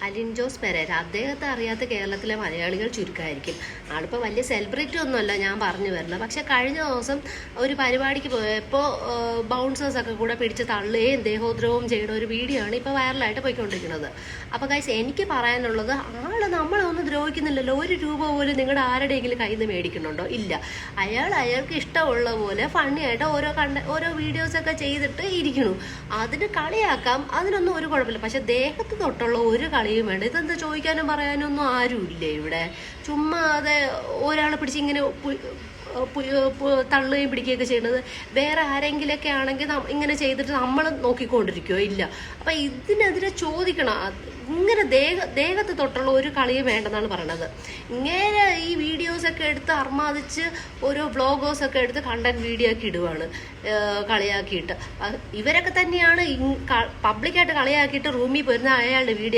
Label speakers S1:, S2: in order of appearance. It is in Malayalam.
S1: അലിൻ ജോസ് പെരേര. അദ്ദേഹത്തെ അറിയാത്ത കേരളത്തിലെ മലയാളികൾ ചുരുക്കമായിരിക്കും. ആളിപ്പോൾ വലിയ സെലിബ്രിറ്റി ഒന്നുമല്ല ഞാൻ പറഞ്ഞു വരുന്നത്. പക്ഷെ കഴിഞ്ഞ ദിവസം ഒരു പരിപാടിക്ക് പോയപ്പോൾ ബൗൺസേഴ്സൊക്കെ കൂടെ പിടിച്ച് തള്ളുകയും ദേഹോദ്രവവും ചെയ്യുന്ന ഒരു വീഡിയോ ആണ് ഇപ്പോൾ വൈറലായിട്ട് പോയിക്കൊണ്ടിരിക്കുന്നത്. അപ്പോൾ ഗൈസ്, എനിക്ക് പറയാനുള്ളത്, നമ്മളെ ഒന്നും ദ്രോഹിക്കുന്നില്ലല്ലോ. ഒരു രൂപ പോലും നിങ്ങളുടെ ആരുടെയെങ്കിലും കയ്യിൽ നിന്ന് മേടിക്കുന്നുണ്ടോ? ഇല്ല. അയാൾക്ക് ഇഷ്ടമുള്ള പോലെ ഫണ്ണിയായിട്ട് ഓരോ വീഡിയോസൊക്കെ ചെയ്തിട്ട് ഇരിക്കണു. അതിന് കളിയാക്കാം, അതിനൊന്നും ഒരു കുഴപ്പമില്ല. പക്ഷെ ദേഹത്ത് തൊട്ടുള്ള ഒരു കളിയും വേണ്ട. ഇതെന്താ ചോദിക്കാനും പറയാനും ഒന്നും ആരുമില്ലേ ഇവിടെ? ചുമ്മാ അതെ ഒരാളെ പിടിച്ച് ഇങ്ങനെ തള്ളുകയും പിടിക്കുകയൊക്കെ ചെയ്യുന്നത്. വേറെ ആരെങ്കിലൊക്കെ ആണെങ്കിൽ ഇങ്ങനെ ചെയ്തിട്ട് നമ്മൾ നോക്കിക്കൊണ്ടിരിക്കുകയോ? ഇല്ല. അപ്പം ഇതിനെതിരെ ചോദിക്കണം. ഇങ്ങനെ ദേഹത്ത് തൊട്ടുള്ള ഒരു കളിയും വേണ്ടെന്നാണ് പറയണത്. ഇങ്ങനെ ഈ വീഡിയോസൊക്കെ എടുത്ത് അർമാദിച്ച് ഓരോ വ്ളോഗേഴ്സൊക്കെ എടുത്ത് കണ്ടന്റ് വീഡിയോ ഒക്കെ ഇടുവാണ് കളിയാക്കിയിട്ട്. ഇവരൊക്കെ തന്നെയാണ് പബ്ലിക്കായിട്ട് കളിയാക്കിയിട്ട് റൂമിൽ പോരുന്ന അയാളുടെ വീഡിയോ